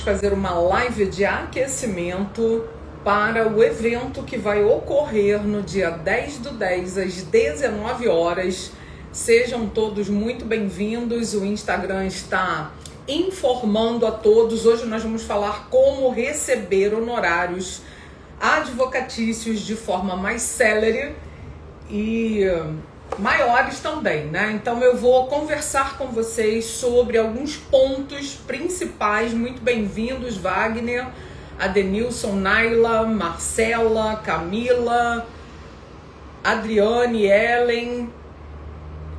fazer uma live de aquecimento para o evento que vai ocorrer no dia 10/10, às 19 horas. Sejam todos muito bem-vindos. O Instagram está informando a todos. Hoje nós vamos falar como receber honorários advocatícios de forma mais célere e maiores também, né? Então eu vou conversar com vocês sobre alguns pontos principais. Muito bem-vindos, Wagner, Adenilson, Naila, Marcela, Camila, Adriane, Ellen,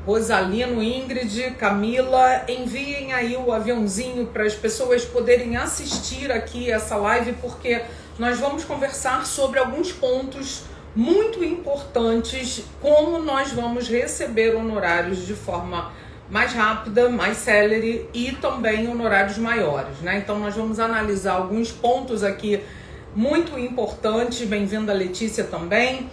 Rosalino, Ingrid, Camila. Enviem aí o aviãozinho para as pessoas poderem assistir aqui essa live, porque nós vamos conversar sobre alguns pontos muito importantes, como nós vamos receber honorários de forma mais rápida, mais célere e também honorários maiores, né? Então nós vamos analisar alguns pontos aqui muito importantes. Bem-vinda, Letícia, também.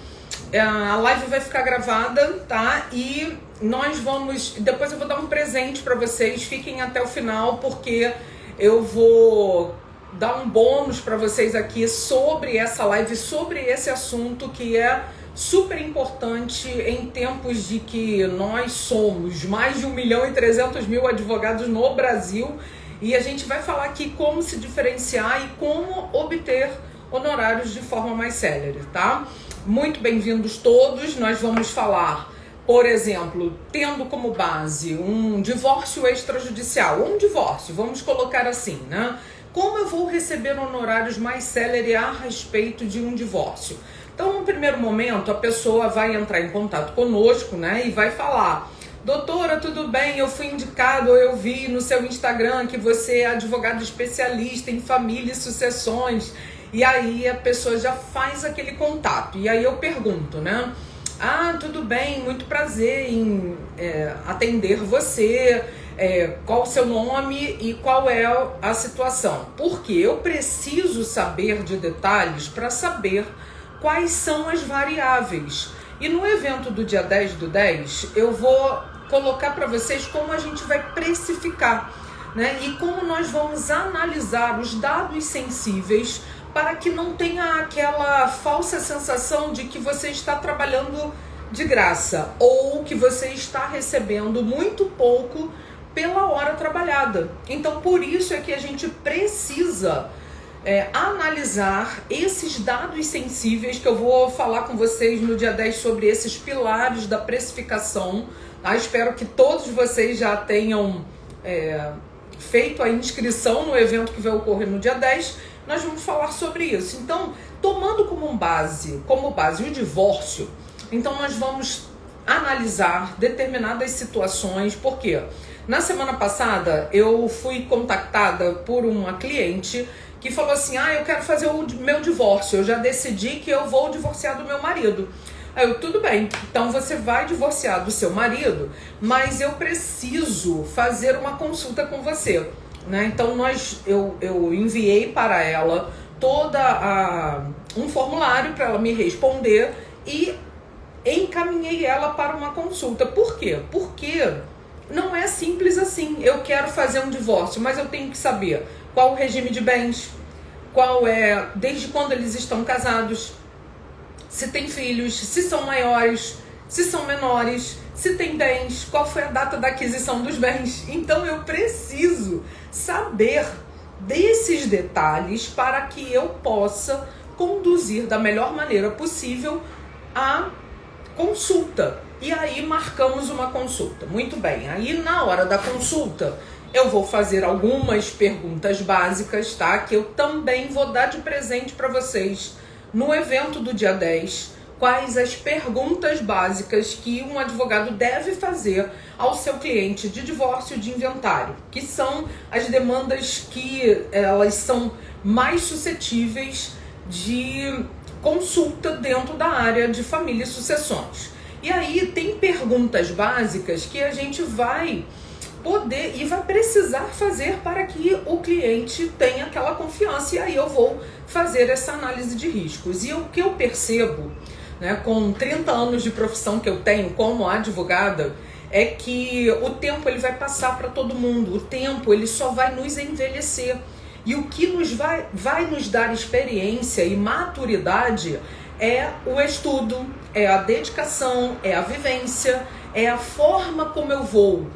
A live vai ficar gravada, tá? E nós vamos... Depois eu vou dar um presente para vocês. Fiquem até o final, porque eu vou dar um bônus para vocês aqui sobre essa live, sobre esse assunto que é super importante em tempos de que nós somos mais de 1.300.000 advogados no Brasil, e a gente vai falar aqui como se diferenciar e como obter honorários de forma mais célere, tá? Muito bem-vindos todos. Nós vamos falar, por exemplo, tendo como base um divórcio extrajudicial, ou um divórcio, vamos colocar assim, né? Como eu vou receber honorários mais célere a respeito de um divórcio? Então, no primeiro momento, a pessoa vai entrar em contato conosco, né, e vai falar: doutora, tudo bem, eu fui indicado, eu vi no seu Instagram que você é advogado especialista em família e sucessões. E aí a pessoa já faz aquele contato. E aí eu pergunto, né? Ah, tudo bem, muito prazer em atender você. Qual o seu nome e qual é a situação? Porque eu preciso saber de detalhes para saber quais são as variáveis. E no evento do dia 10/10, eu vou colocar para vocês como a gente vai precificar, né? E como nós vamos analisar os dados sensíveis para que não tenha aquela falsa sensação de que você está trabalhando de graça ou que você está recebendo muito pouco pela hora trabalhada. Então, por isso é que a gente precisa analisar esses dados sensíveis, que eu vou falar com vocês no dia 10 sobre esses pilares da precificação, tá? Espero que todos vocês já tenham feito a inscrição no evento que vai ocorrer no dia 10. Nós vamos falar sobre isso. Então, tomando como base o divórcio, então nós vamos analisar determinadas situações. Por quê? Na semana passada, eu fui contactada por uma cliente que falou assim: eu quero fazer o meu divórcio, eu já decidi que eu vou divorciar do meu marido. Aí eu: tudo bem, então você vai divorciar do seu marido, mas eu preciso fazer uma consulta com você, né? Então eu enviei para ela um formulário para ela me responder e encaminhei ela para uma consulta. Por quê? Porque não é simples assim. Eu quero fazer um divórcio, mas eu tenho que saber qual o regime de bens, desde quando eles estão casados, se tem filhos, se são maiores, se são menores, se tem bens, qual foi a data da aquisição dos bens. Então eu preciso saber desses detalhes para que eu possa conduzir da melhor maneira possível a consulta. E aí marcamos uma consulta. Muito bem, aí na hora da consulta eu vou fazer algumas perguntas básicas, tá? Que eu também vou dar de presente para vocês no evento do dia 10. Quais as perguntas básicas que um advogado deve fazer ao seu cliente de divórcio de inventário, que são as demandas que elas são mais suscetíveis de consulta dentro da área de família e sucessões. E aí tem perguntas básicas que a gente vai poder e vai precisar fazer para que o cliente tenha aquela confiança. E aí eu vou fazer essa análise de riscos. E o que eu percebo, né, com 30 anos de profissão que eu tenho como advogada, é que o tempo ele vai passar para todo mundo. O tempo ele só vai nos envelhecer. E o que vai nos dar experiência e maturidade é o estudo, é a dedicação, é a vivência, é a forma como eu vou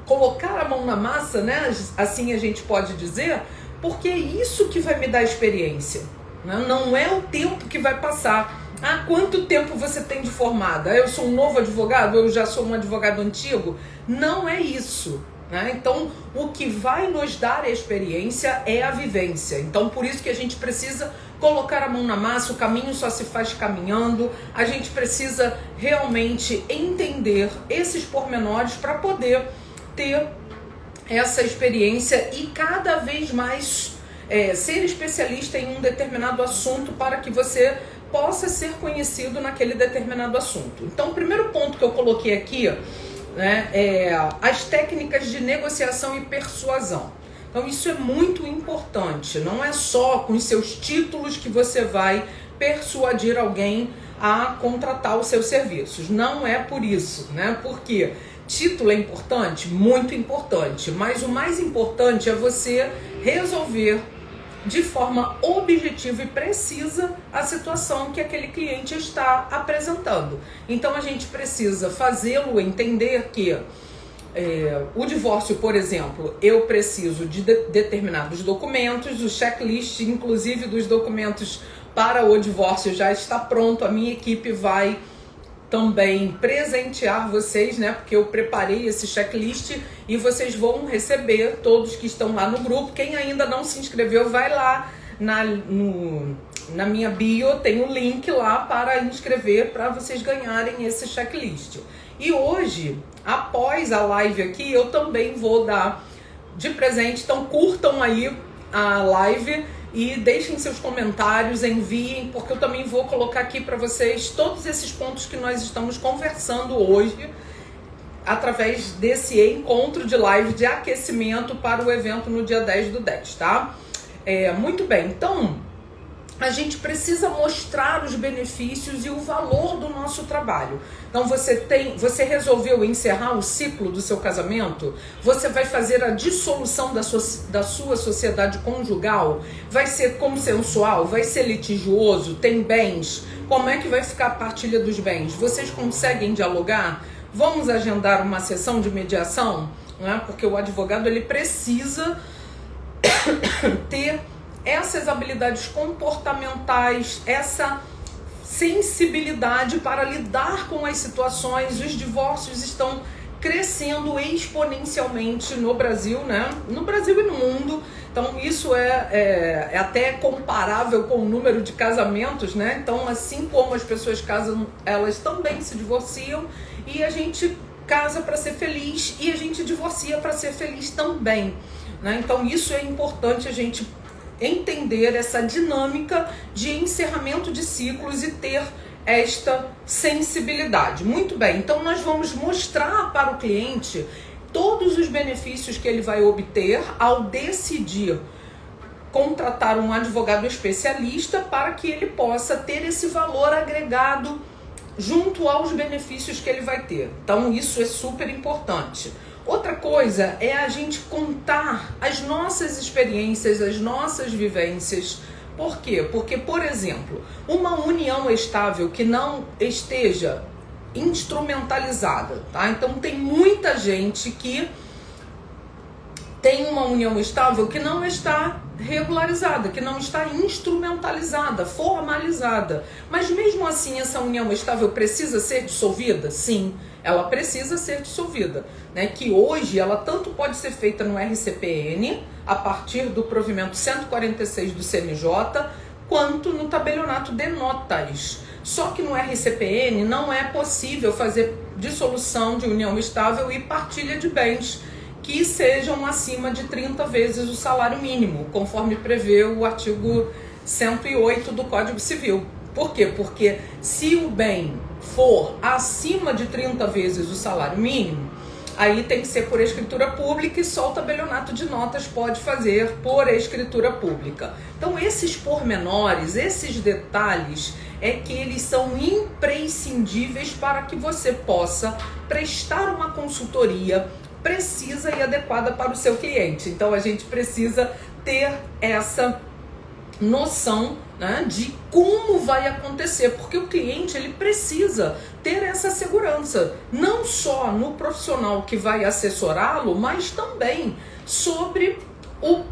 colocar a mão na massa, né? Assim a gente pode dizer, porque é isso que vai me dar experiência, né? Não é o tempo que vai passar. Ah, quanto tempo você tem de formada? Eu sou um novo advogado? Eu já sou um advogado antigo? Não é isso, né? Então, o que vai nos dar a experiência é a vivência. Então, por isso que a gente precisa colocar a mão na massa, o caminho só se faz caminhando, a gente precisa realmente entender esses pormenores para poder ter essa experiência e cada vez mais ser especialista em um determinado assunto para que você possa ser conhecido naquele determinado assunto. Então, o primeiro ponto que eu coloquei aqui, né, é as técnicas de negociação e persuasão. Então isso é muito importante, não é só com os seus títulos que você vai persuadir alguém a contratar os seus serviços, não é por isso, né? Porque título é importante, muito importante, mas o mais importante é você resolver de forma objetiva e precisa a situação que aquele cliente está apresentando. Então a gente precisa fazê-lo entender que o divórcio, por exemplo, eu preciso de determinados documentos, o checklist, inclusive dos documentos para o divórcio já está pronto, a minha equipe vai também presentear vocês, né? Porque eu preparei esse checklist e vocês vão receber, todos que estão lá no grupo. Quem ainda não se inscreveu, vai lá na minha bio, tem um link lá para inscrever, para vocês ganharem esse checklist. E hoje, após a live aqui, eu também vou dar de presente, então curtam aí a live e deixem seus comentários, enviem, porque eu também vou colocar aqui para vocês todos esses pontos que nós estamos conversando hoje, através desse encontro de live de aquecimento para o evento no dia 10/10, tá? Muito bem, então a gente precisa mostrar os benefícios e o valor do nosso trabalho. Então você resolveu encerrar o ciclo do seu casamento? Você vai fazer a dissolução da sua sociedade conjugal? Vai ser consensual? Vai ser litigioso? Tem bens? Como é que vai ficar a partilha dos bens? Vocês conseguem dialogar? Vamos agendar uma sessão de mediação? Né? Porque o advogado ele precisa ter essas habilidades comportamentais, essa sensibilidade para lidar com as situações. Os divórcios estão crescendo exponencialmente no Brasil, né? No Brasil e no mundo. Então isso é até comparável com o número de casamentos, né? Então, assim como as pessoas casam, elas também se divorciam, e a gente casa para ser feliz e a gente divorcia para ser feliz também, né? Então isso é importante a gente entender essa dinâmica de encerramento de ciclos e ter esta sensibilidade. Muito bem, então nós vamos mostrar para o cliente todos os benefícios que ele vai obter ao decidir contratar um advogado especialista para que ele possa ter esse valor agregado junto aos benefícios que ele vai ter. Então isso é super importante. Outra coisa é a gente contar as nossas experiências, as nossas vivências. Por quê? Porque, por exemplo, uma união estável que não esteja instrumentalizada, tá? Então tem muita gente que tem uma união estável que não está regularizada, que não está instrumentalizada, formalizada. Mas mesmo assim essa união estável precisa ser dissolvida? Sim, ela precisa ser dissolvida, né? Que hoje ela tanto pode ser feita no RCPN, a partir do provimento 146 do CNJ, quanto no tabelionato de notas. Só que no RCPN não é possível fazer dissolução de união estável e partilha de bens que sejam acima de 30 vezes o salário mínimo, conforme prevê o artigo 108 do Código Civil. Por quê? Porque se o bem for acima de 30 vezes o salário mínimo, aí tem que ser por escritura pública e só o tabelionato de notas pode fazer por escritura pública. Então esses pormenores, esses detalhes, é que eles são imprescindíveis para que você possa prestar uma consultoria precisa e adequada para o seu cliente. Então a gente precisa ter essa noção, né, de como vai acontecer, porque o cliente ele precisa ter essa segurança, não só no profissional que vai assessorá-lo, mas também sobre o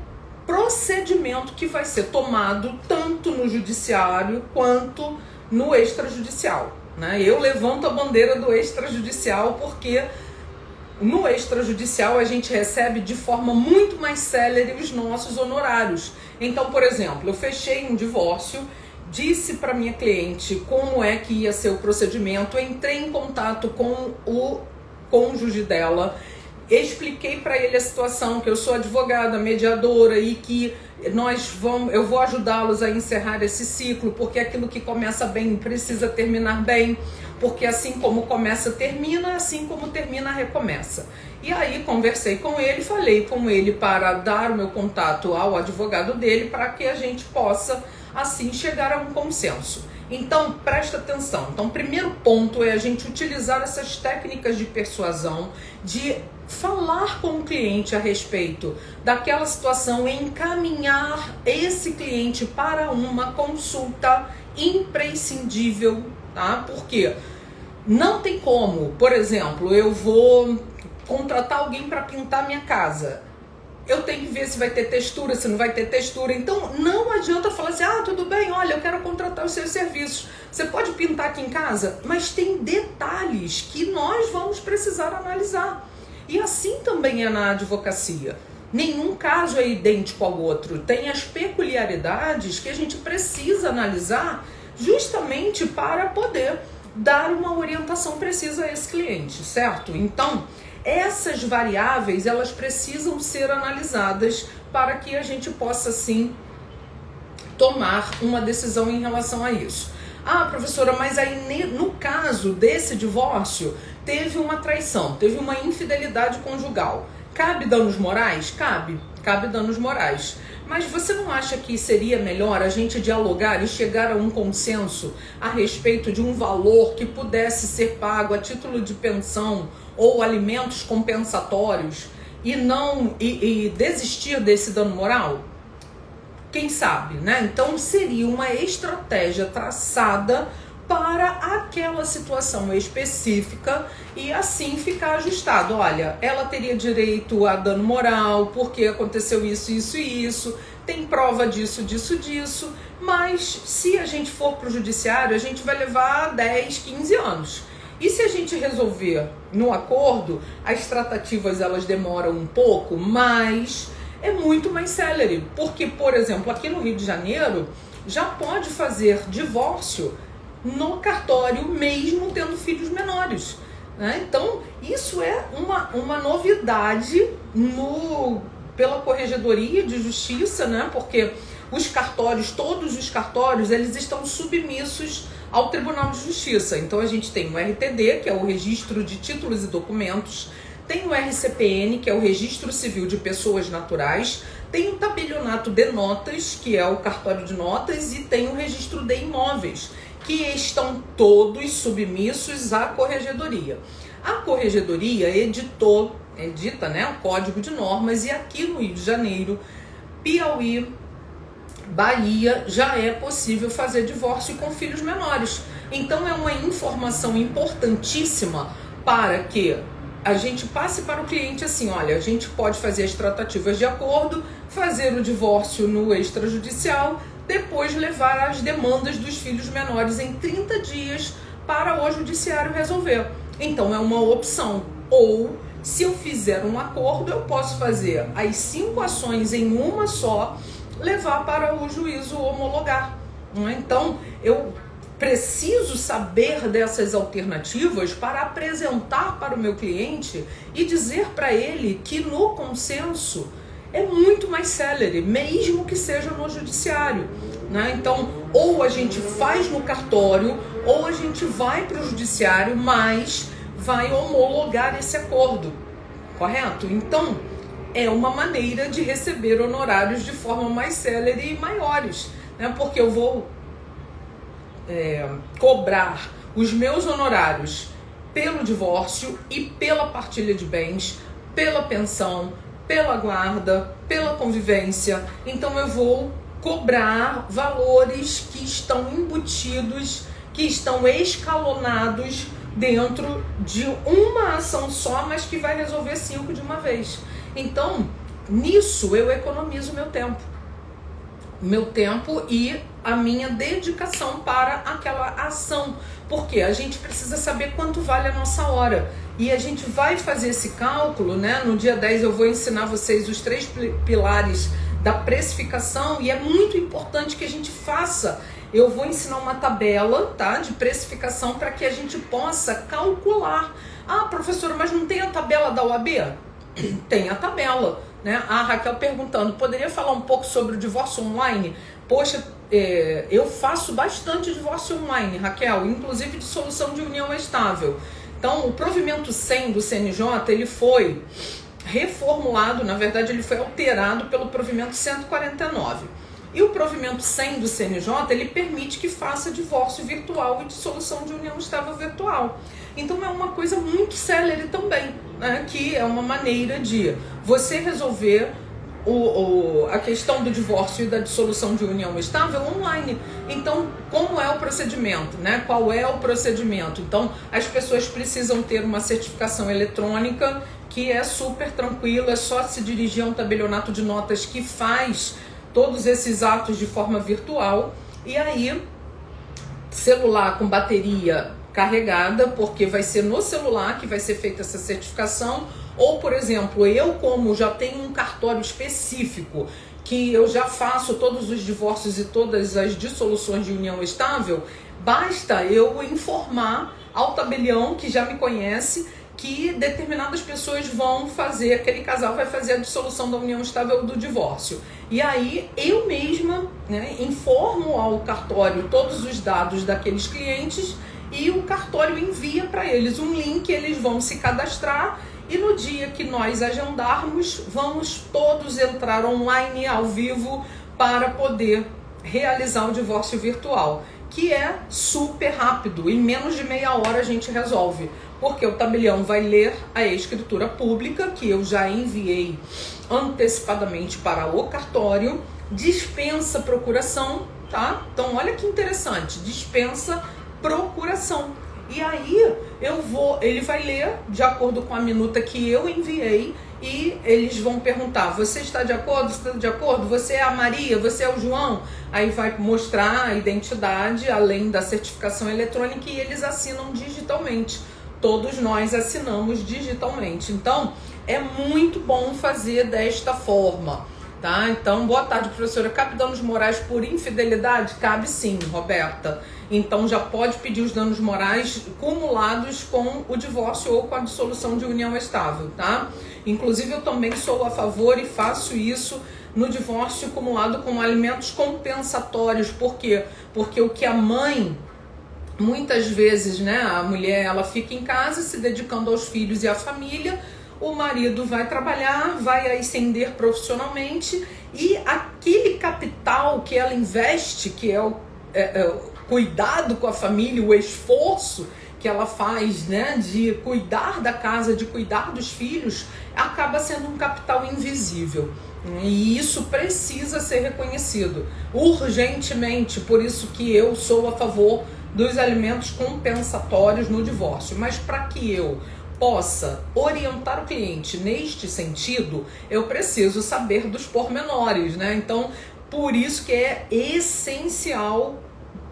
procedimento que vai ser tomado tanto no judiciário quanto no extrajudicial, né? Eu levanto a bandeira do extrajudicial porque no extrajudicial a gente recebe de forma muito mais célere os nossos honorários. Então, por exemplo, eu fechei um divórcio, disse para minha cliente como é que ia ser o procedimento, entrei em contato com o cônjuge dela, expliquei para ele a situação, que eu sou advogada, mediadora e que eu vou ajudá-los a encerrar esse ciclo, porque aquilo que começa bem precisa terminar bem, porque assim como começa, termina, assim como termina, recomeça. E aí conversei com ele, falei com ele para dar o meu contato ao advogado dele para que a gente possa assim chegar a um consenso. Então presta atenção. Então o primeiro ponto é a gente utilizar essas técnicas de persuasão, de falar com o cliente a respeito daquela situação e encaminhar esse cliente para uma consulta imprescindível, tá? Porque não tem como, por exemplo, eu vou contratar alguém para pintar minha casa. Eu tenho que ver se vai ter textura, se não vai ter textura. Então não adianta falar assim, tudo bem, olha, eu quero contratar os seus serviços. Você pode pintar aqui em casa? Mas tem detalhes que nós vamos precisar analisar. E assim também é na advocacia. Nenhum caso é idêntico ao outro. Tem as peculiaridades que a gente precisa analisar justamente para poder dar uma orientação precisa a esse cliente, certo? Então, essas variáveis, elas precisam ser analisadas para que a gente possa, sim, tomar uma decisão em relação a isso. Professora, mas aí no caso desse divórcio, teve uma traição, teve uma infidelidade conjugal. Cabe danos morais? Cabe danos morais. Mas você não acha que seria melhor a gente dialogar e chegar a um consenso a respeito de um valor que pudesse ser pago a título de pensão ou alimentos compensatórios e desistir desse dano moral? Quem sabe, né? Então seria uma estratégia traçada para aquela situação específica e assim ficar ajustado. Olha, ela teria direito a dano moral porque aconteceu isso, isso e isso, tem prova disso, mas se a gente for para o judiciário, a gente vai levar 10, 15 anos. E se a gente resolver no acordo, as tratativas elas demoram um pouco, mas é muito mais célere, porque, por exemplo, aqui no Rio de Janeiro, já pode fazer divórcio no cartório, mesmo tendo filhos menores, né? Então, isso é uma novidade pela Corregedoria de Justiça, né? Porque todos os cartórios, eles estão submissos ao Tribunal de Justiça. Então, a gente tem o RTD, que é o Registro de Títulos e Documentos, tem o RCPN, que é o Registro Civil de Pessoas Naturais, tem o Tabelionato de Notas, que é o cartório de notas, e tem o Registro de Imóveis, que estão todos submissos à Corregedoria. A Corregedoria edita, né, o Código de Normas, e aqui no Rio de Janeiro, Piauí, Bahia, já é possível fazer divórcio com filhos menores. Então é uma informação importantíssima para que a gente passe para o cliente assim, olha, a gente pode fazer as tratativas de acordo, fazer o divórcio no extrajudicial, depois levar as demandas dos filhos menores em 30 dias para o judiciário resolver. Então é uma opção. Ou, se eu fizer um acordo, eu posso fazer as 5 ações em uma só, levar para o juízo homologar. Então, eu preciso saber dessas alternativas para apresentar para o meu cliente e dizer para ele que no consenso é muito mais célere, mesmo que seja no judiciário, né? Então, ou a gente faz no cartório, ou a gente vai para o judiciário, mas vai homologar esse acordo, correto? Então, é uma maneira de receber honorários de forma mais célere e maiores, né? Porque eu vou cobrar os meus honorários pelo divórcio e pela partilha de bens, pela pensão, pela guarda, pela convivência. Então eu vou cobrar valores que estão embutidos, que estão escalonados dentro de uma ação só, mas que vai resolver 5 de uma vez. Então, nisso eu economizo meu tempo e a minha dedicação para aquela ação, porque a gente precisa saber quanto vale a nossa hora, e a gente vai fazer esse cálculo, né? No dia 10 eu vou ensinar vocês os 3 pilares da precificação, e é muito importante que a gente faça. Eu vou ensinar uma tabela, tá, de precificação para que a gente possa calcular. Ah, professora, mas não tem a tabela da OAB? Tem a tabela, né? A Raquel perguntando, poderia falar um pouco sobre o divórcio online? Poxa, eu faço bastante divórcio online, Raquel, inclusive de solução de união estável. Então, o provimento 100 do CNJ, ele foi reformulado, na verdade ele foi alterado pelo provimento 149. E o provimento 100 do CNJ, ele permite que faça divórcio virtual e dissolução de união estável virtual. Então é uma coisa muito célere também, né? Que é uma maneira de você resolver a questão do divórcio e da dissolução de união estável online. Então, como é o procedimento, né? Qual é o procedimento? Então, as pessoas precisam ter uma certificação eletrônica que é super tranquila, é só se dirigir a um tabelionato de notas que faz todos esses atos de forma virtual, e aí celular com bateria carregada, porque vai ser no celular que vai ser feita essa certificação. Ou, por exemplo, eu, como já tenho um cartório específico que eu já faço todos os divórcios e todas as dissoluções de união estável, basta eu informar ao tabelião que já me conhece que determinadas pessoas vão fazer, aquele casal vai fazer a dissolução da união estável do divórcio. E aí eu mesma, né, informo ao cartório todos os dados daqueles clientes, e o cartório envia para eles um link, eles vão se cadastrar, e no dia que nós agendarmos, vamos todos entrar online, ao vivo, para poder realizar o divórcio virtual, que é super rápido, em menos de meia hora a gente resolve, porque o tabelião vai ler a escritura pública, que eu já enviei antecipadamente para o cartório, dispensa procuração, tá? Então olha que interessante, dispensa procuração. E aí ele vai ler de acordo com a minuta que eu enviei, e eles vão perguntar, você está de acordo? Você está de acordo? Você é a Maria? Você é o João? Aí vai mostrar a identidade, além da certificação eletrônica, e eles assinam digitalmente. Todos nós assinamos digitalmente. Então, é muito bom fazer desta forma, tá? Então, boa tarde, professora. Cabe danos morais por infidelidade? Cabe sim, Roberta. Então, já pode pedir os danos morais cumulados com o divórcio ou com a dissolução de união estável, tá? Inclusive, eu também sou a favor e faço isso no divórcio acumulado com alimentos compensatórios. Por quê? Porque o que a mãe, muitas vezes, né, a mulher, ela fica em casa se dedicando aos filhos e à família, o marido vai trabalhar, vai ascender profissionalmente, e aquele capital que ela investe, que é o cuidado com a família, o esforço que ela faz, né, de cuidar da casa, de cuidar dos filhos, acaba sendo um capital invisível. E isso precisa ser reconhecido urgentemente, por isso que eu sou a favor dos alimentos compensatórios no divórcio. Mas para que eu possa orientar o cliente neste sentido, eu preciso saber dos pormenores, né? Então, por isso que é essencial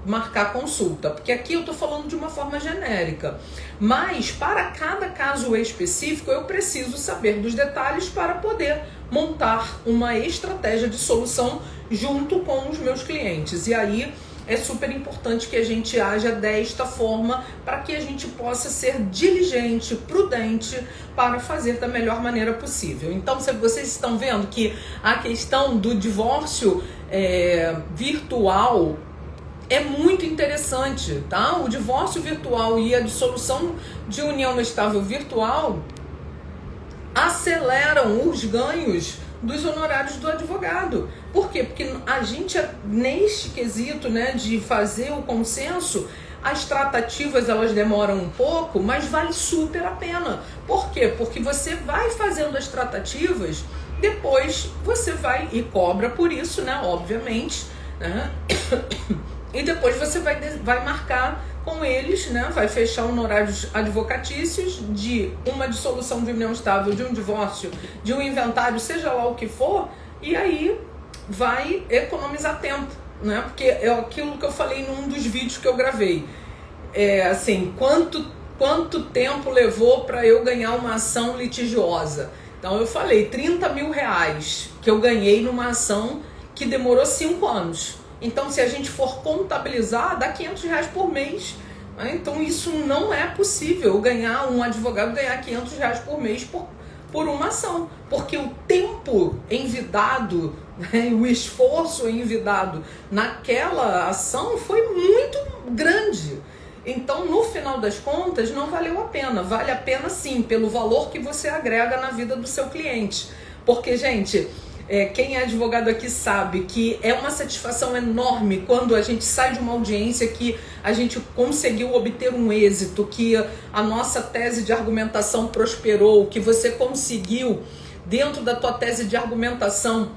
marcar consulta, porque aqui eu estou falando de uma forma genérica, mas para cada caso específico eu preciso saber dos detalhes para poder montar uma estratégia de solução junto com os meus clientes. E aí é super importante que a gente haja desta forma, para que a gente possa ser diligente, prudente, para fazer da melhor maneira possível. Então, vocês estão vendo que a questão do divórcio virtual é muito interessante, tá? O divórcio virtual e a dissolução de união estável virtual aceleram os ganhos dos honorários do advogado. Por quê? Porque a gente, neste quesito, né, de fazer o consenso, As tratativas, elas demoram um pouco, mas vale super a pena. Por quê? Porque você vai fazendo as tratativas, depois você vai e cobra por isso, né? Obviamente, né? E depois você vai marcar com eles, né? Vai fechar honorários advocatícios de uma dissolução de união estável, de um divórcio, de um inventário, seja lá o que for, e aí vai economizar tempo, né? Porque é aquilo que eu falei num dos vídeos que eu gravei. Assim, quanto tempo levou para eu ganhar uma ação litigiosa? Então eu falei, 30 mil reais que eu ganhei numa ação que demorou 5 anos. Então, se a gente for contabilizar, dá 500 reais por mês. Né? Então, isso não é possível, um advogado ganhar 500 reais por mês por uma ação. Porque o tempo envidado, né, o esforço envidado naquela ação foi muito grande. Então, no final das contas, não valeu a pena. Vale a pena sim, pelo valor que você agrega na vida do seu cliente. Porque, gente... quem é advogado aqui sabe que é uma satisfação enorme quando a gente sai de uma audiência que a gente conseguiu obter um êxito, que a nossa tese de argumentação prosperou, que você conseguiu, dentro da tua tese de argumentação,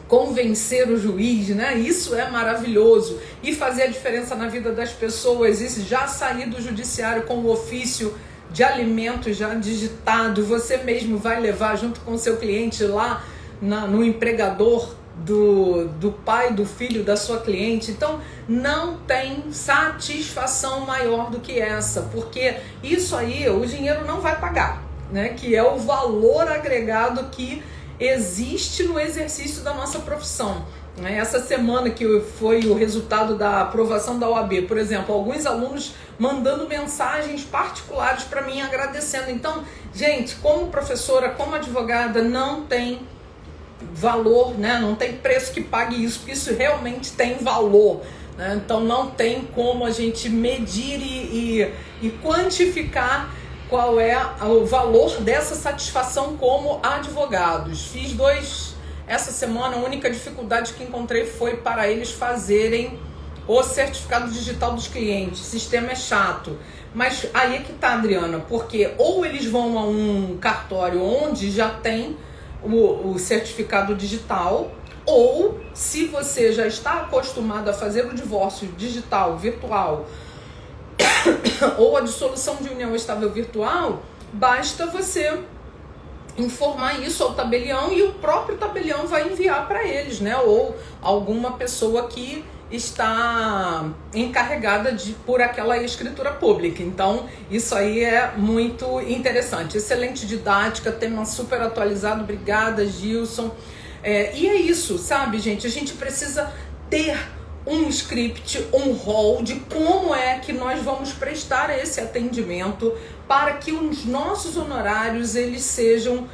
convencer o juiz, né? Isso é maravilhoso. E fazer a diferença na vida das pessoas, e já sair do judiciário com o ofício de alimentos já digitado, você mesmo vai levar junto com o seu cliente lá no empregador do pai, do filho da sua cliente. Então não tem satisfação maior do que essa, porque isso aí o dinheiro não vai pagar, né? Que é o valor agregado que existe no exercício da nossa profissão. Essa semana que foi o resultado da aprovação da OAB, por exemplo, alguns alunos mandando mensagens particulares para mim agradecendo. Então, gente, como professora, como advogada, não tem valor, né? Não tem preço que pague isso, porque isso realmente tem valor, né? Então não tem como a gente medir e quantificar qual é o valor dessa satisfação como advogados. Fiz 2 essa semana, a única dificuldade que encontrei foi para eles fazerem o certificado digital dos clientes. O sistema é chato, mas aí é que tá, Adriana, porque ou eles vão a um cartório onde já tem o certificado digital, ou se você já está acostumado a fazer o divórcio digital, virtual, ou a dissolução de união estável virtual, basta você informar isso ao tabelião e o próprio tabelião vai enviar para eles, né? Ou alguma pessoa que está encarregada por aquela escritura pública. Então, isso aí é muito interessante. Excelente didática, tema super atualizado. Obrigada, Gilson. E é isso, sabe, gente? A gente precisa ter um script, um rol de como é que nós vamos prestar esse atendimento para que os nossos honorários eles sejam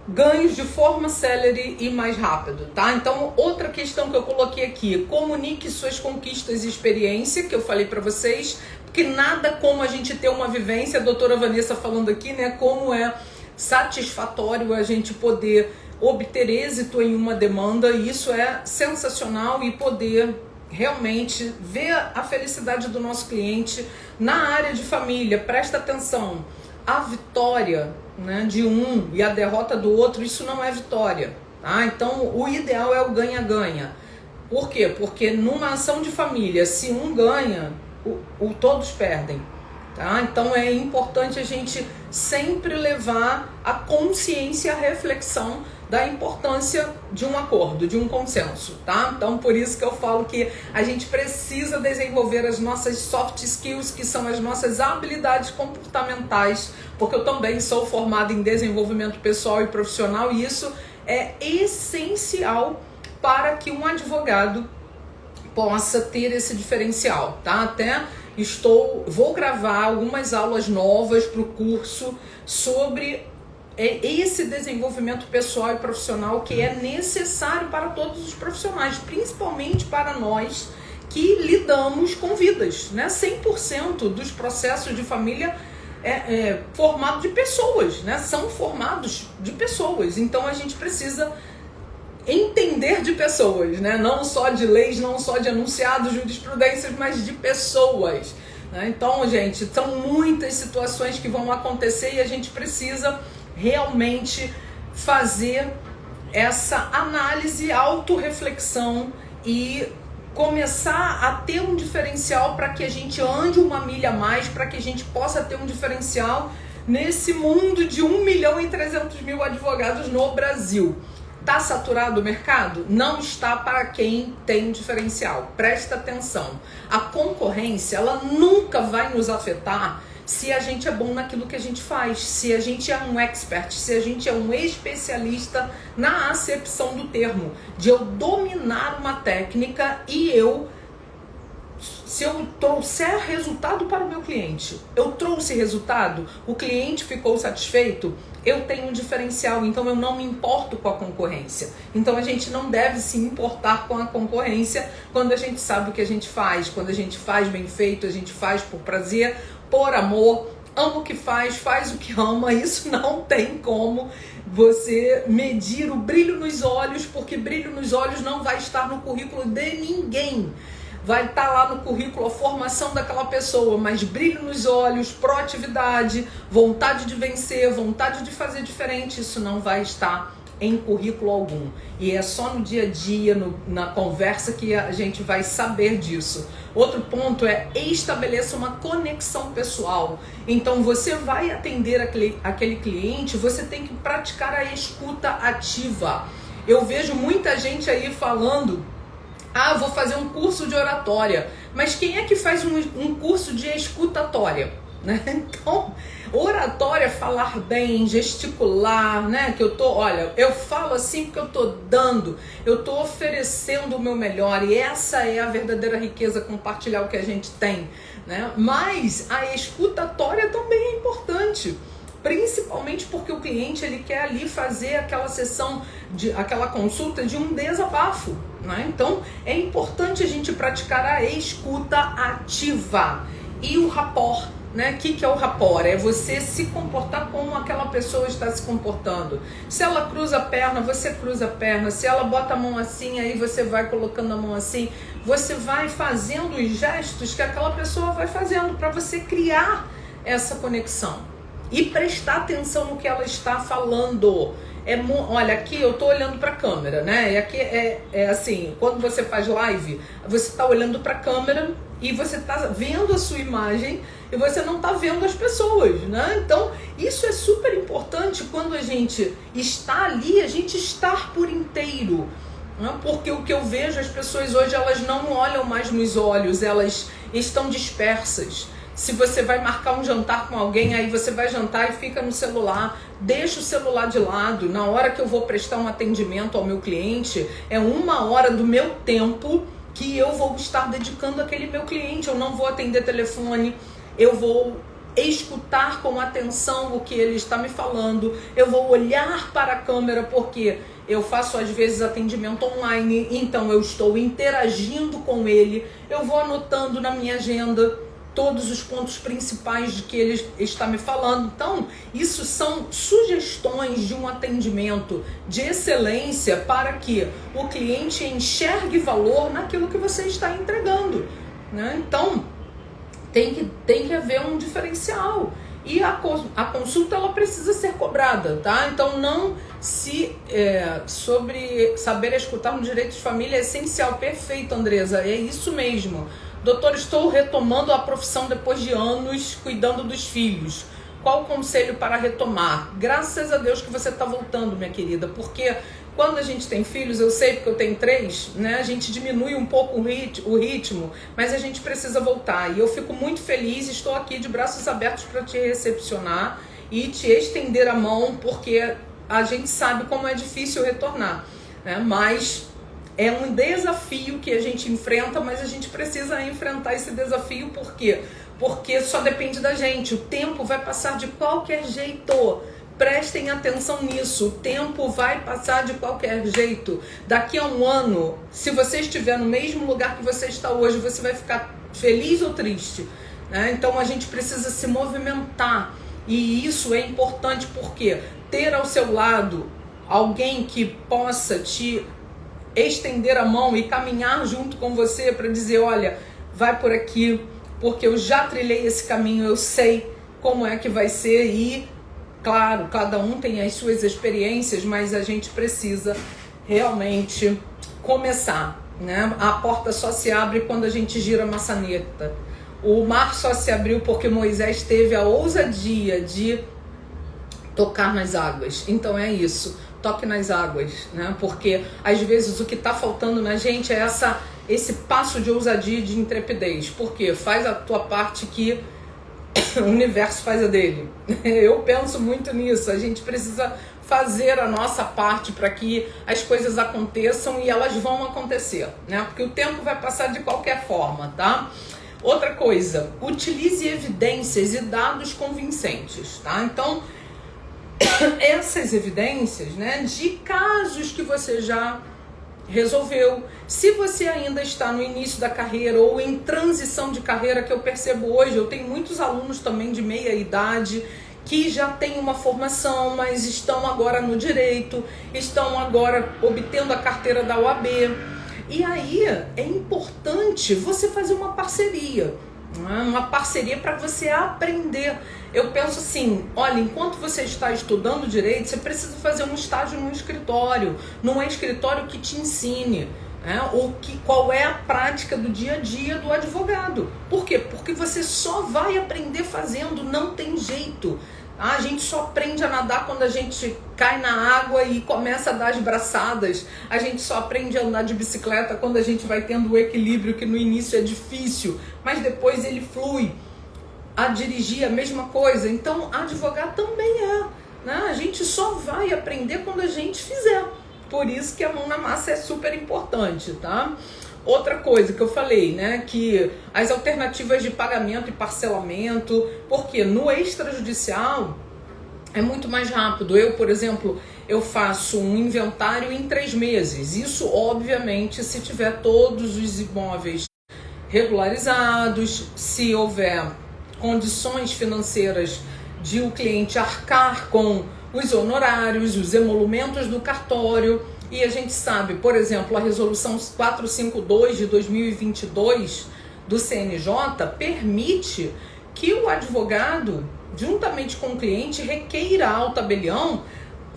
ganhos de forma célere e mais rápido, tá? Então, outra questão que eu coloquei aqui, comunique suas conquistas e experiência, que eu falei para vocês, porque nada como a gente ter uma vivência, a doutora Vanessa falando aqui, né, como é satisfatório a gente poder obter êxito em uma demanda, e isso é sensacional, e poder realmente ver a felicidade do nosso cliente na área de família. Presta atenção, a vitória, né, de um e a derrota do outro, isso não é vitória, tá? Então o ideal é o ganha-ganha. Por quê? Porque numa ação de família, se um ganha, todos perdem, tá? Então é importante a gente sempre levar a consciência, a reflexão da importância de um acordo, de um consenso, tá? Então por isso que eu falo que a gente precisa desenvolver as nossas soft skills, que são as nossas habilidades comportamentais, porque eu também sou formada em desenvolvimento pessoal e profissional, e isso é essencial para que um advogado possa ter esse diferencial, tá? Até vou gravar algumas aulas novas para o curso sobre esse desenvolvimento pessoal e profissional que é necessário para todos os profissionais, principalmente para nós que lidamos com vidas, né? 100% dos processos de família formado de pessoas, né? São formados de pessoas, então a gente precisa entender de pessoas, né? Não só de leis, não só de enunciados, jurisprudências, mas de pessoas. Né? Então, gente, são muitas situações que vão acontecer e a gente precisa realmente fazer essa análise, autorreflexão e começar a ter um diferencial para que a gente ande uma milha a mais, para que a gente possa ter um diferencial nesse mundo de 1.300.000 advogados no Brasil. Está saturado o mercado? Não está para quem tem diferencial. Presta atenção. A concorrência, ela nunca vai nos afetar se a gente é bom naquilo que a gente faz, se a gente é um expert, se a gente é um especialista na acepção do termo, de eu dominar uma técnica e se eu trouxer resultado para o meu cliente, eu trouxe resultado, o cliente ficou satisfeito, eu tenho um diferencial, então eu não me importo com a concorrência. Então a gente não deve se importar com a concorrência quando a gente sabe o que a gente faz, quando a gente faz bem feito, a gente faz por prazer, por amor, ama o que faz, faz o que ama. Isso não tem como você medir o brilho nos olhos, porque brilho nos olhos não vai estar no currículo de ninguém. Vai estar lá no currículo a formação daquela pessoa, mas brilho nos olhos, proatividade, vontade de vencer, vontade de fazer diferente, isso não vai estar em currículo algum. E é só no dia a dia, na conversa, que a gente vai saber disso. Outro ponto é estabeleça uma conexão pessoal. Então você vai atender aquele cliente, você tem que praticar a escuta ativa. Eu vejo muita gente aí falando: vou fazer um curso de oratória. Mas quem é que faz um curso de escutatória? Né? Então, oratória é falar bem, gesticular, né? Que eu falo assim porque eu tô dando, eu tô oferecendo o meu melhor, e essa é a verdadeira riqueza, compartilhar o que a gente tem, né? Mas a escutatória também é importante, principalmente porque o cliente ele quer ali fazer aquela sessão, aquela consulta de um desabafo, né? Então é importante a gente praticar a escuta ativa e o rapport. Né? O que é o rapport? É você se comportar como aquela pessoa está se comportando. Se ela cruza a perna, você cruza a perna. Se ela bota a mão assim, aí você vai colocando a mão assim. Você vai fazendo os gestos que aquela pessoa vai fazendo para você criar essa conexão. E prestar atenção no que ela está falando. Olha, aqui eu tô olhando para a câmera, né? E aqui é assim, quando você faz live, você está olhando para a câmera e você está vendo a sua imagem e você não está vendo as pessoas, né? Então, isso é super importante quando a gente está ali, a gente estar por inteiro, né? Porque o que eu vejo, as pessoas hoje, elas não olham mais nos olhos, elas estão dispersas. Se você vai marcar um jantar com alguém, aí você vai jantar e fica no celular, deixa o celular de lado. Na hora que eu vou prestar um atendimento ao meu cliente, é 1 hora do meu tempo que eu vou estar dedicando àquele meu cliente. Eu não vou atender telefone, eu vou escutar com atenção o que ele está me falando, eu vou olhar para a câmera, porque eu faço às vezes atendimento online, então eu estou interagindo com ele, eu vou anotando na minha agenda todos os pontos principais de que ele está me falando. Então, isso são sugestões de um atendimento de excelência para que o cliente enxergue valor naquilo que você está entregando, né? Então, tem que haver um diferencial. E a consulta, ela precisa ser cobrada, tá? Então, não sobre saber escutar no direito de família é essencial. Perfeito, Andresa, é isso mesmo. Doutor, estou retomando a profissão depois de anos cuidando dos filhos. Qual o conselho para retomar? Graças a Deus que você está voltando, minha querida, porque quando a gente tem filhos, eu sei porque eu tenho 3, né? A gente diminui um pouco o ritmo, mas a gente precisa voltar. E eu fico muito feliz, estou aqui de braços abertos para te recepcionar e te estender a mão, porque a gente sabe como é difícil retornar, né? Mas é um desafio que a gente enfrenta, mas a gente precisa enfrentar esse desafio. Por quê? Porque só depende da gente. O tempo vai passar de qualquer jeito. Prestem atenção nisso. O tempo vai passar de qualquer jeito. Daqui a 1 ano, se você estiver no mesmo lugar que você está hoje, você vai ficar feliz ou triste, né? Então a gente precisa se movimentar. E isso é importante porque ter ao seu lado alguém que possa te estender a mão e caminhar junto com você para dizer, olha, vai por aqui, porque eu já trilhei esse caminho, eu sei como é que vai ser e, claro, cada um tem as suas experiências, mas a gente precisa realmente começar, né? A porta só se abre quando a gente gira a maçaneta. O mar só se abriu porque Moisés teve a ousadia de tocar nas águas. Então é isso, toque nas águas, né? Porque às vezes o que está faltando na gente é esse passo de ousadia e de intrepidez. Porque faz a tua parte que o universo faz a dele. Eu penso muito nisso. A gente precisa fazer a nossa parte para que as coisas aconteçam e elas vão acontecer, né? Porque o tempo vai passar de qualquer forma, tá? Outra coisa, utilize evidências e dados convincentes, tá? Então, essas evidências, né, de casos que você já resolveu. Se você ainda está no início da carreira ou em transição de carreira, que eu percebo hoje, eu tenho muitos alunos também de meia idade que já têm uma formação, mas estão agora no direito, estão agora obtendo a carteira da OAB. E aí é importante você fazer uma parceria, né? Uma parceria para você aprender. Eu penso assim, olha, enquanto você está estudando direito, você precisa fazer um estágio num escritório que te ensine, né, qual é a prática do dia a dia do advogado. Por quê? Porque você só vai aprender fazendo, não tem jeito. A gente só aprende a nadar quando a gente cai na água e começa a dar as braçadas. A gente só aprende a andar de bicicleta quando a gente vai tendo o equilíbrio, que no início é difícil, mas depois ele flui. A dirigir a mesma coisa. Então, advogar também né? A gente só vai aprender quando a gente fizer. Por isso que a mão na massa é super importante, tá? Outra coisa que eu falei, né, que as alternativas de pagamento e parcelamento, porque no extrajudicial é muito mais rápido. Eu, por exemplo, eu faço um inventário em 3 meses. Isso, obviamente, se tiver todos os imóveis regularizados, se houver condições financeiras de o cliente arcar com os honorários, os emolumentos do cartório. E a gente sabe, por exemplo, a resolução 452 de 2022 do CNJ permite que o advogado, juntamente com o cliente, requeira ao tabelião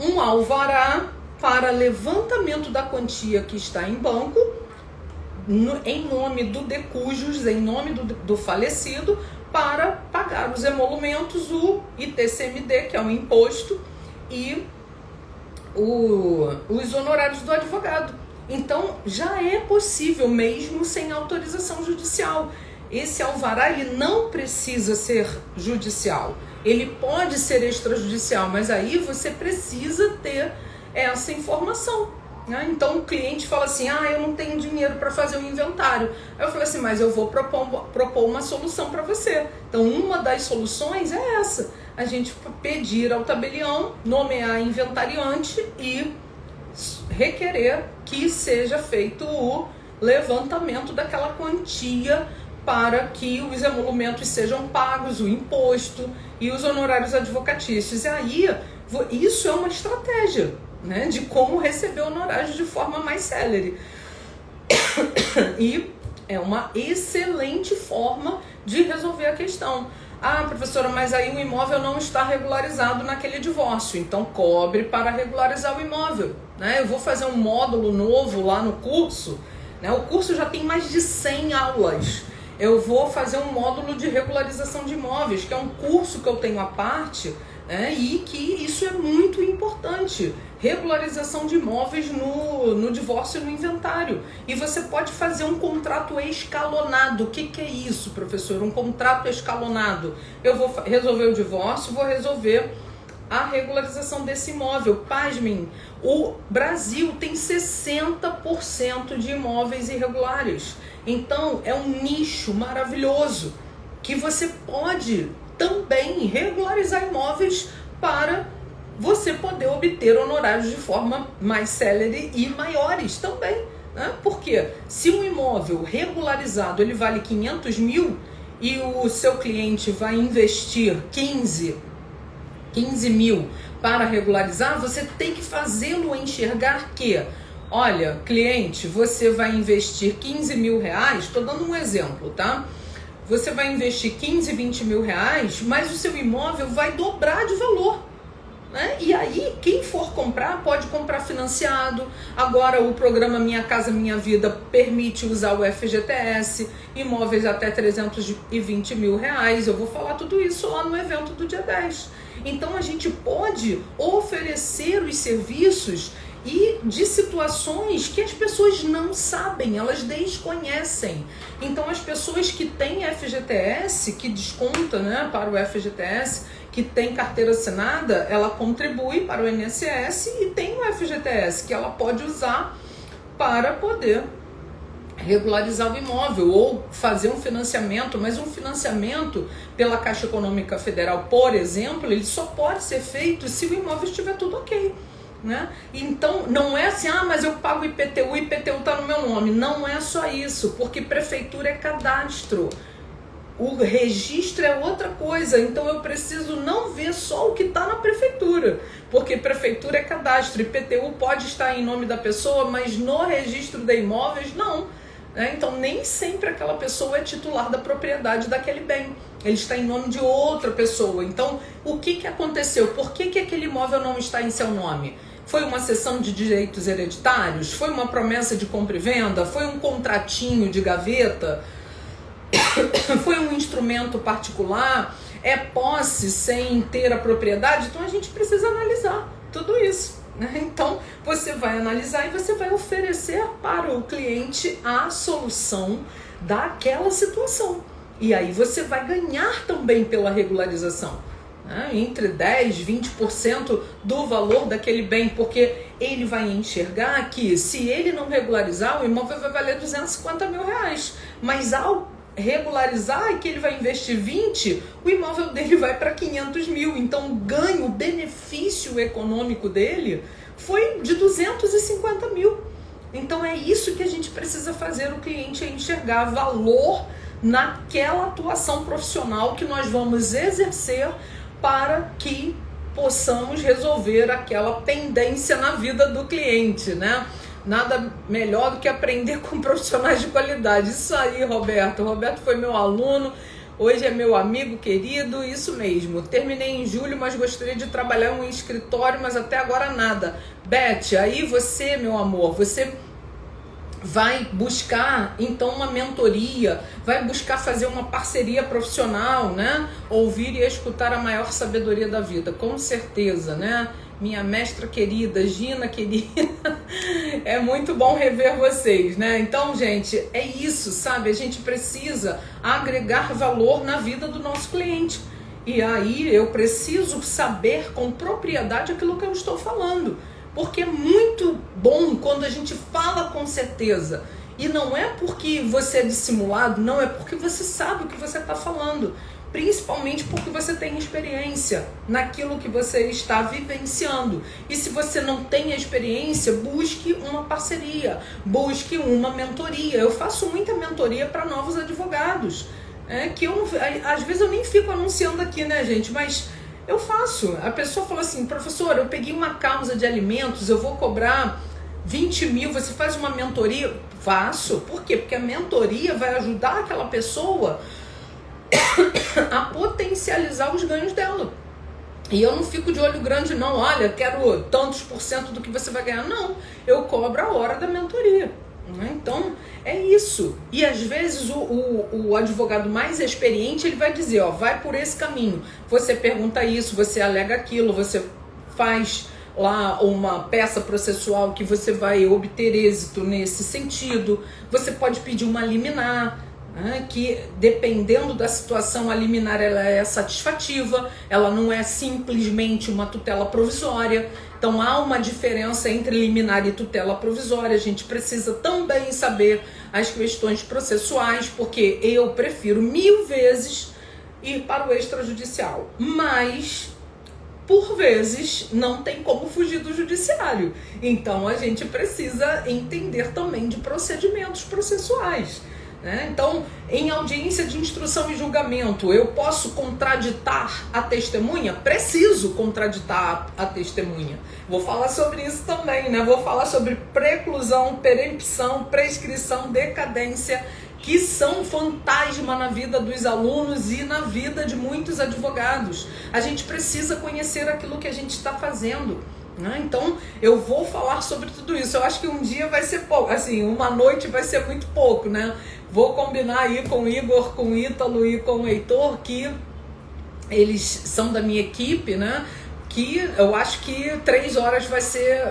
um alvará para levantamento da quantia que está em banco, em nome do de cujos, em nome do falecido, para pagar os emolumentos, o ITCMD, que é um imposto, e os honorários do advogado. Então já é possível mesmo sem autorização judicial. Esse alvará ele não precisa ser judicial, ele pode ser extrajudicial, mas aí você precisa ter essa informação, né? Então o cliente fala assim, eu não tenho dinheiro para fazer o inventário. Aí eu falei assim, mas eu vou propor uma solução para você. Então uma das soluções é essa, a gente pedir ao tabelião, nomear inventariante e requerer que seja feito o levantamento daquela quantia para que os emolumentos sejam pagos, o imposto e os honorários advocatícios. E aí, isso é uma estratégia, né, de como receber honorários de forma mais célere. E é uma excelente forma de resolver a questão. Professora, mas aí o imóvel não está regularizado naquele divórcio, então cobre para regularizar o imóvel, né? Eu vou fazer um módulo novo lá no curso, né? O curso já tem mais de 100 aulas. Eu vou fazer um módulo de regularização de imóveis, que é um curso que eu tenho à parte, né? E que isso é muito importante. Regularização de imóveis no divórcio e no inventário. E você pode fazer um contrato escalonado. O que é isso, professor? Um contrato escalonado. Eu vou resolver o divórcio, vou resolver a regularização desse imóvel. Pasmem, o Brasil tem 60% de imóveis irregulares. Então, é um nicho maravilhoso que você pode também regularizar imóveis para você poder obter honorários de forma mais célere e maiores também, né? Porque se um imóvel regularizado ele vale 500 mil e o seu cliente vai investir 15 mil para regularizar, você tem que fazê-lo enxergar que olha, cliente, você vai investir 15 mil reais, estou dando um exemplo, tá? Você vai investir 15, 20 mil reais, mas o seu imóvel vai dobrar de valor. Né? E aí, quem for comprar, pode comprar financiado. Agora, o programa Minha Casa Minha Vida permite usar o FGTS, imóveis até 320 mil reais. Eu vou falar tudo isso lá no evento do dia 10. Então, a gente pode oferecer os serviços e de situações que as pessoas não sabem, elas desconhecem. Então, as pessoas que têm FGTS, que desconta, né, para o FGTS, que tem carteira assinada, ela contribui para o INSS e tem o FGTS, que ela pode usar para poder regularizar o imóvel ou fazer um financiamento, mas um financiamento pela Caixa Econômica Federal, por exemplo, ele só pode ser feito se o imóvel estiver tudo ok. Né? Então não é assim, mas eu pago IPTU, IPTU está no meu nome. Não é só isso, porque prefeitura é cadastro, o registro é outra coisa. Então eu preciso não ver só o que está na prefeitura, porque prefeitura é cadastro, IPTU pode estar em nome da pessoa, mas no registro de imóveis não. Então nem sempre aquela pessoa é titular da propriedade daquele bem, ele está em nome de outra pessoa. Então o que aconteceu? Por que aquele imóvel não está em seu nome? Foi uma cessão de direitos hereditários? Foi uma promessa de compra e venda? Foi um contratinho de gaveta? Foi um instrumento particular? É posse sem ter a propriedade? Então a gente precisa analisar tudo isso. Então você vai analisar e você vai oferecer para o cliente a solução daquela situação. E aí você vai ganhar também pela regularização, né? Entre 10% e 20% do valor daquele bem, porque ele vai enxergar que se ele não regularizar, o imóvel vai valer 250 mil reais. Mas ao regularizar e que ele vai investir 20, o imóvel dele vai para 500 mil. Então o ganho, o benefício econômico dele foi de 250 mil. Então é isso que a gente precisa fazer o cliente enxergar valor naquela atuação profissional que nós vamos exercer para que possamos resolver aquela pendência na vida do cliente, né? Nada melhor do que aprender com profissionais de qualidade. Isso aí, Roberto. O Roberto foi meu aluno, hoje é meu amigo querido, isso mesmo. Terminei em julho, mas gostaria de trabalhar em um escritório, mas até agora nada. Beth, aí você, meu amor, você vai buscar então uma mentoria, vai buscar fazer uma parceria profissional, né? Ouvir e escutar a maior sabedoria da vida, com certeza, né? Minha mestra querida, Gina querida, é muito bom rever vocês, né? Então, gente, é isso, sabe? A gente precisa agregar valor na vida do nosso cliente. E aí eu preciso saber com propriedade aquilo que eu estou falando. Porque é muito bom quando a gente fala com certeza. E não é porque você é dissimulado, não, é porque você sabe o que você está falando. Principalmente porque você tem experiência naquilo que você está vivenciando. E se você não tem a experiência, busque uma parceria, busque uma mentoria. Eu faço muita mentoria para novos advogados, que eu, às vezes eu nem fico anunciando aqui, né, gente? Mas eu faço. A pessoa fala assim, professor, eu peguei uma causa de alimentos, eu vou cobrar 20 mil, você faz uma mentoria? Faço. Por quê? Porque a mentoria vai ajudar aquela pessoa a potencializar os ganhos dela. E eu não fico de olho grande não, olha, quero tantos % do que você vai ganhar. Não, eu cobro a hora da mentoria. Então, é isso. E às vezes o advogado mais experiente, ele vai dizer, vai por esse caminho. Você pergunta isso, você alega aquilo, você faz lá uma peça processual que você vai obter êxito nesse sentido. Você pode pedir uma liminar, que dependendo da situação, a liminar ela é satisfativa, ela não é simplesmente uma tutela provisória. Então há uma diferença entre liminar e tutela provisória. A gente precisa também saber as questões processuais, porque eu prefiro 1000 vezes ir para o extrajudicial, mas por vezes não tem como fugir do judiciário. Então a gente precisa entender também de procedimentos processuais. né? Então, em audiência de instrução e julgamento, eu posso contraditar a testemunha? Preciso contraditar a testemunha. Vou falar sobre isso também, né? Vou falar sobre preclusão, perempção, prescrição, decadência, que são fantasma na vida dos alunos e na vida de muitos advogados. A gente precisa conhecer aquilo que a gente está fazendo, né? Então, eu vou falar sobre tudo isso. Eu acho que um dia vai ser pouco, assim, uma noite vai ser muito pouco, né? Vou combinar aí com o Igor, com o Ítalo e com o Heitor, que eles são da minha equipe, né? Que eu acho que 3 horas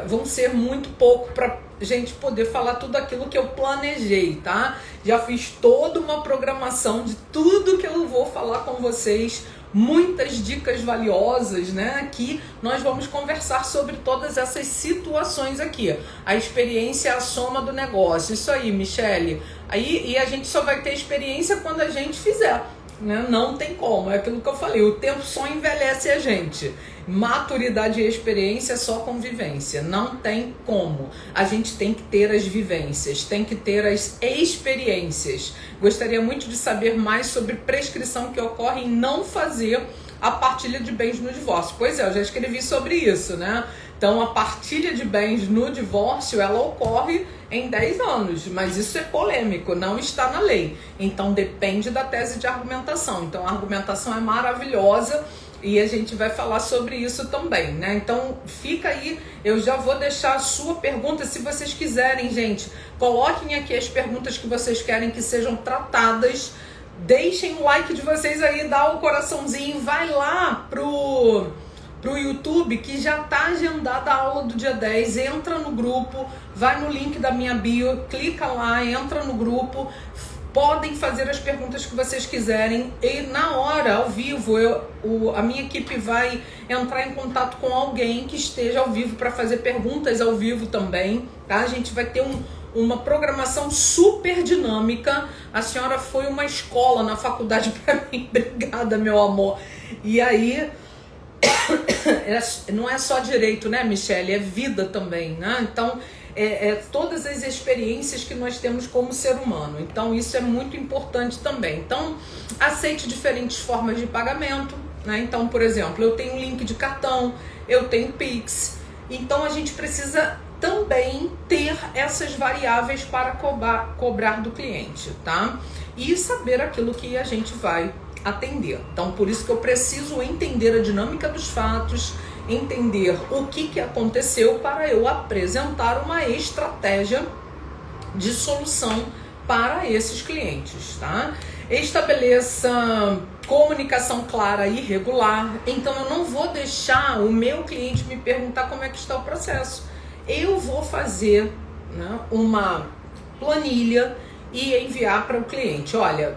vão ser muito pouco para gente poder falar tudo aquilo que eu planejei, tá? Já fiz toda uma programação de tudo que eu vou falar com vocês, muitas dicas valiosas, né? Aqui nós vamos conversar sobre todas essas situações aqui. A experiência é a soma do negócio. Isso aí, Michele. E a gente só vai ter experiência quando a gente fizer, né? Não tem como, é aquilo que eu falei, o tempo só envelhece a gente. Maturidade e experiência é só convivência, não tem como. A gente tem que ter as vivências, tem que ter as experiências. Gostaria muito de saber mais sobre prescrição que ocorre em não fazer a partilha de bens no divórcio. Pois é, eu já escrevi sobre isso, né? Então, a partilha de bens no divórcio, ela ocorre em 10 anos, mas isso é polêmico, não está na lei. Então, depende da tese de argumentação. Então, a argumentação é maravilhosa e a gente vai falar sobre isso também, né? Então, fica aí, eu já vou deixar a sua pergunta, se vocês quiserem, gente, coloquem aqui as perguntas que vocês querem que sejam tratadas. Deixem o like de vocês aí, dá o coraçãozinho, vai lá pro YouTube, que já tá agendada a aula do dia 10, entra no grupo, vai no link da minha bio, clica lá, entra no grupo, podem fazer as perguntas que vocês quiserem e na hora, ao vivo, a minha equipe vai entrar em contato com alguém que esteja ao vivo para fazer perguntas ao vivo também, tá? A gente vai ter uma programação super dinâmica. A senhora foi uma escola na faculdade para mim, obrigada, meu amor. E aí, não é só direito, né, Michele? É vida também, né? Então, todas as experiências que nós temos como ser humano. Então, isso é muito importante também. Então, aceite diferentes formas de pagamento, né? Então, por exemplo, eu tenho link de cartão, eu tenho Pix. Então, a gente precisa também ter essas variáveis para cobrar do cliente, tá? E saber aquilo que a gente vai atender. Então, por isso que eu preciso entender a dinâmica dos fatos, entender o que aconteceu para eu apresentar uma estratégia de solução para esses clientes, tá? Estabeleça comunicação clara e regular. Então, eu não vou deixar o meu cliente me perguntar como é que está o processo. Eu vou fazer, né, uma planilha e enviar para o cliente. Olha,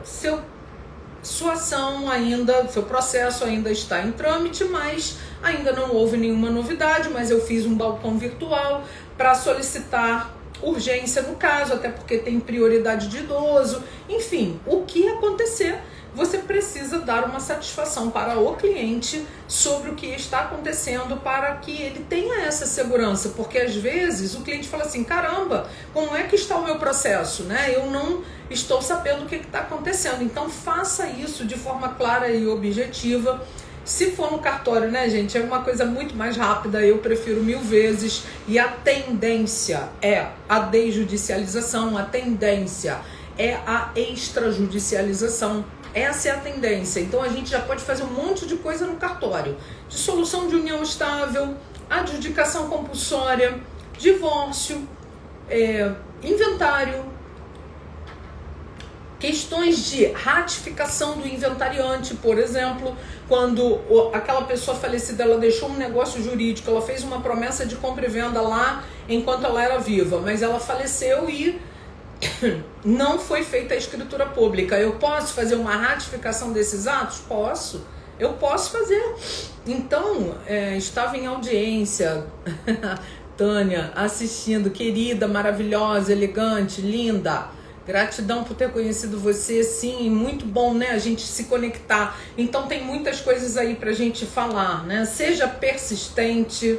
sua ação ainda, seu processo ainda está em trâmite, mas ainda não houve nenhuma novidade, mas eu fiz um balcão virtual para solicitar urgência no caso, até porque tem prioridade de idoso. Enfim, o que acontecer, você precisa dar uma satisfação para o cliente sobre o que está acontecendo para que ele tenha essa segurança, porque às vezes o cliente fala assim, caramba, como é que está o meu processo, né? Eu não estou sabendo o que está acontecendo. Então faça isso de forma clara e objetiva. Se for no cartório, né, gente, é uma coisa muito mais rápida, eu prefiro 1000 vezes, e a tendência é a desjudicialização, a tendência é a extrajudicialização. Essa é a tendência. Então a gente já pode fazer um monte de coisa no cartório. Dissolução de união estável, adjudicação compulsória, divórcio, inventário, questões de ratificação do inventariante, por exemplo, quando aquela pessoa falecida, ela deixou um negócio jurídico, ela fez uma promessa de compra e venda lá enquanto ela era viva, mas ela faleceu e não foi feita a escritura pública. Eu posso fazer uma ratificação desses atos? Posso. Eu posso fazer. Então, estava em audiência, Tânia, assistindo, querida, maravilhosa, elegante, linda. Gratidão por ter conhecido você, sim, muito bom, né, a gente se conectar. Então tem muitas coisas aí pra gente falar, né? Seja persistente,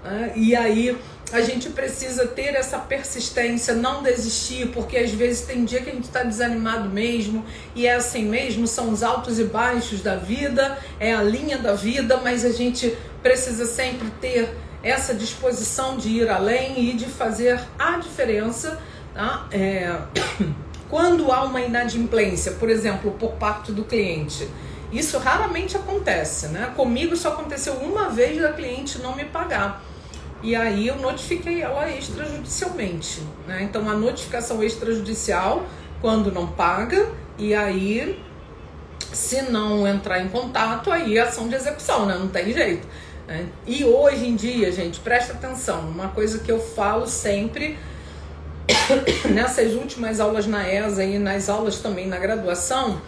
né? E aí A gente precisa ter essa persistência, não desistir, porque às vezes tem dia que a gente está desanimado mesmo, e é assim mesmo, são os altos e baixos da vida, é a linha da vida, mas a gente precisa sempre ter essa disposição de ir além e de fazer a diferença, tá? Quando há uma inadimplência, por exemplo, por parte do cliente, isso raramente acontece, né? Comigo só aconteceu uma vez da cliente não me pagar. E aí eu notifiquei ela extrajudicialmente, né? Então a notificação extrajudicial, quando não paga, e aí se não entrar em contato, aí é ação de execução, né? Não tem jeito, né? E hoje em dia, gente, presta atenção, uma coisa que eu falo sempre, nessas últimas aulas na ESA e nas aulas também na graduação,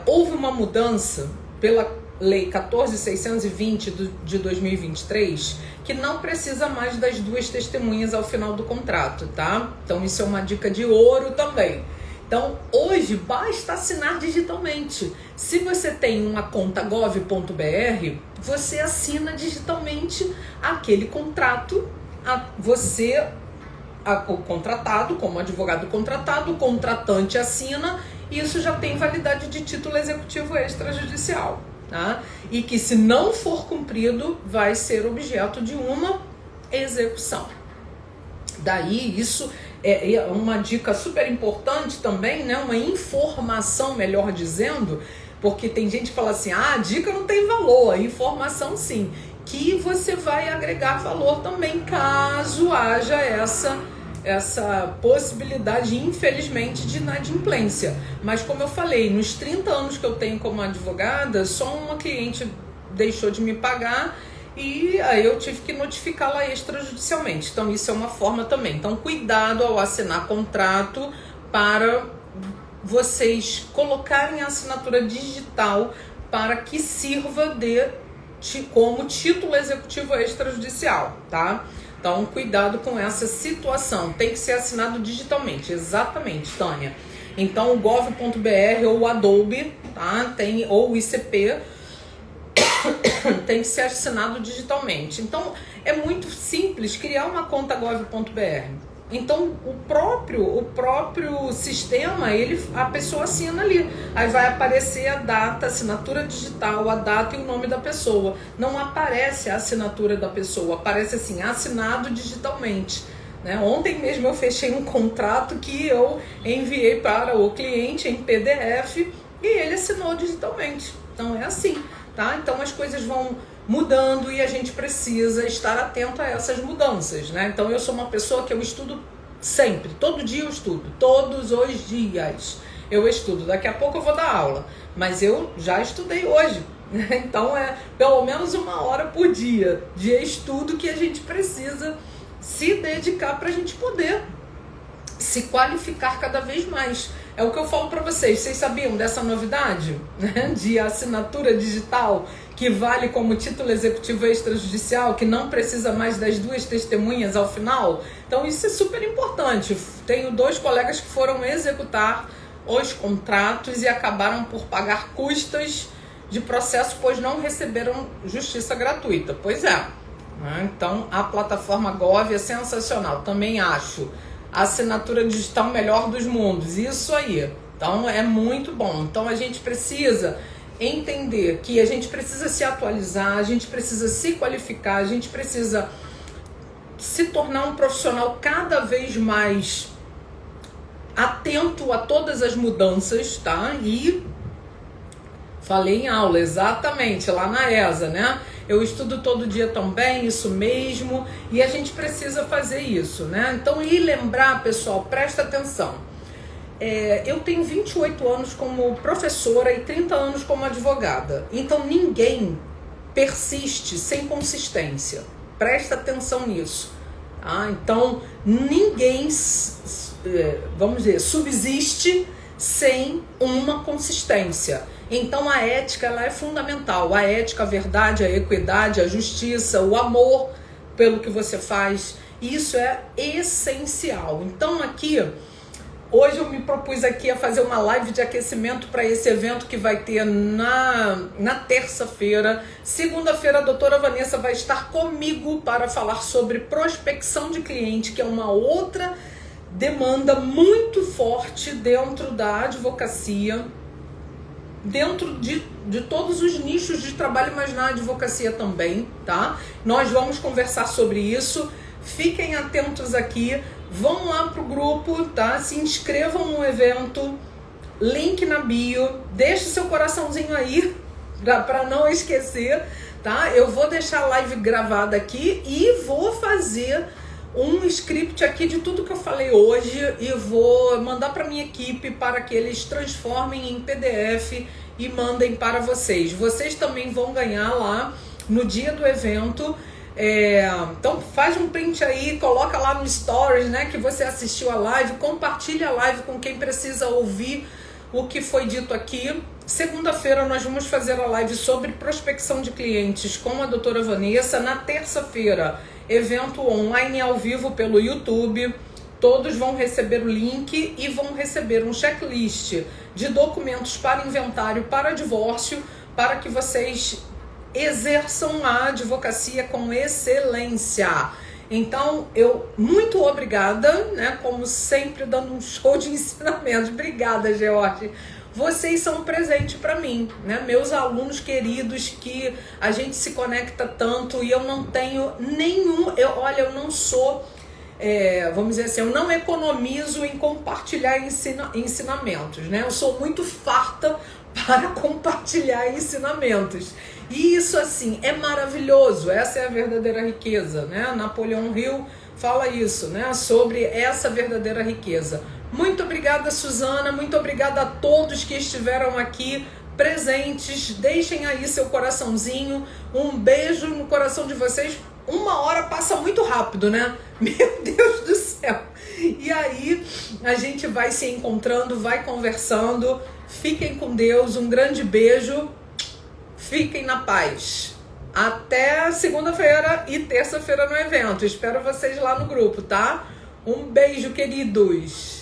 houve uma mudança pela Lei 14.620 de 2023, que não precisa mais das 2 testemunhas ao final do contrato, tá? Então isso é uma dica de ouro também. Então hoje basta assinar digitalmente. Se você tem uma conta gov.br, você assina digitalmente aquele contrato, o contratado, como advogado contratado, o contratante assina, e isso já tem validade de título executivo extrajudicial. Tá? E que se não for cumprido, vai ser objeto de uma execução. Daí isso é uma dica super importante também, né? Uma informação, melhor dizendo, porque tem gente que fala assim, a dica não tem valor, a informação sim, que você vai agregar valor também, caso haja essa possibilidade, infelizmente, de inadimplência. Mas como eu falei, nos 30 anos que eu tenho como advogada, só uma cliente deixou de me pagar e aí eu tive que notificá-la extrajudicialmente. Então isso é uma forma também. Então cuidado ao assinar contrato para vocês colocarem a assinatura digital para que sirva como título executivo extrajudicial, tá? Então, cuidado com essa situação. Tem que ser assinado digitalmente. Exatamente, Tânia. Então, o gov.br ou o Adobe, tá? Ou o ICP, tem que ser assinado digitalmente. Então, é muito simples criar uma conta gov.br. Então, o próprio sistema, a pessoa assina ali. Aí vai aparecer a data, a assinatura digital, a data e o nome da pessoa. Não aparece a assinatura da pessoa, aparece assim, assinado digitalmente. Né? Ontem mesmo eu fechei um contrato que eu enviei para o cliente em PDF e ele assinou digitalmente. Então, é assim, tá? Então, as coisas vão mudando e a gente precisa estar atento a essas mudanças, né? Então eu sou uma pessoa que eu estudo sempre, todo dia eu estudo, todos os dias eu estudo. Daqui a pouco eu vou dar aula, mas eu já estudei hoje, né? Então é pelo menos 1 hora por dia de estudo que a gente precisa se dedicar para a gente poder se qualificar cada vez mais. É o que eu falo para vocês. Vocês sabiam dessa novidade, né, de assinatura digital que vale como título executivo extrajudicial, que não precisa mais das 2 testemunhas ao final? Então isso é super importante. Tenho 2 colegas que foram executar os contratos e acabaram por pagar custas de processo, pois não receberam justiça gratuita. Pois é. Então a plataforma Gov é sensacional. Também acho a assinatura digital melhor dos mundos. Isso aí. Então é muito bom. Então a gente precisa entender que a gente precisa se atualizar, a gente precisa se qualificar, a gente precisa se tornar um profissional cada vez mais atento a todas as mudanças, tá? E falei em aula, exatamente, lá na ESA, né? Eu estudo todo dia também, isso mesmo, e a gente precisa fazer isso, né? Então, e lembrar, pessoal, presta atenção. Eu tenho 28 anos como professora e 30 anos como advogada. Então, ninguém persiste sem consistência. Presta atenção nisso. Tá? Então, ninguém, vamos dizer, subsiste sem uma consistência. Então, a ética ela é fundamental. A ética, a verdade, a equidade, a justiça, o amor pelo que você faz, isso é essencial. Então, aqui Hoje eu me propus aqui a fazer uma live de aquecimento para esse evento que vai ter na terça-feira. Segunda-feira a doutora Vanessa vai estar comigo para falar sobre prospecção de cliente, que é uma outra demanda muito forte dentro da advocacia, dentro de todos os nichos de trabalho, mas na advocacia também, tá? Nós vamos conversar sobre isso. Fiquem atentos aqui, vão lá pro grupo, tá? Se inscrevam no evento, link na bio, deixe seu coraçãozinho aí para não esquecer, tá? Eu vou deixar a live gravada aqui e vou fazer um script aqui de tudo que eu falei hoje e vou mandar para minha equipe para que eles transformem em PDF e mandem para vocês. Vocês também vão ganhar lá no dia do evento. Então faz um print aí, coloca lá no stories, né, que você assistiu a live, compartilha a live com quem precisa ouvir o que foi dito aqui. Segunda-feira nós vamos fazer a live sobre prospecção de clientes com a doutora Vanessa. Na terça-feira, evento online ao vivo pelo YouTube. Todos vão receber o link e vão receber um checklist de documentos para inventário, para divórcio, para que vocês exerçam a advocacia com excelência. Então, muito obrigada, né? Como sempre, dando um show de ensinamento. Obrigada, George. Vocês são um presente para mim, né? Meus alunos queridos, que a gente se conecta tanto e eu não tenho nenhum... eu não sou... vamos dizer assim, eu não economizo em compartilhar ensinamentos, né? Eu sou muito farta para compartilhar ensinamentos. E isso, assim, é maravilhoso. Essa é a verdadeira riqueza, né? Napoleão Hill fala isso, né? Sobre essa verdadeira riqueza. Muito obrigada, Suzana. Muito obrigada a todos que estiveram aqui presentes. Deixem aí seu coraçãozinho. Um beijo no coração de vocês. 1 hora passa muito rápido, né? Meu Deus do céu. E aí a gente vai se encontrando, vai conversando. Fiquem com Deus. Um grande beijo. Fiquem na paz. Até segunda-feira e terça-feira no evento. Espero vocês lá no grupo, tá? Um beijo, queridos.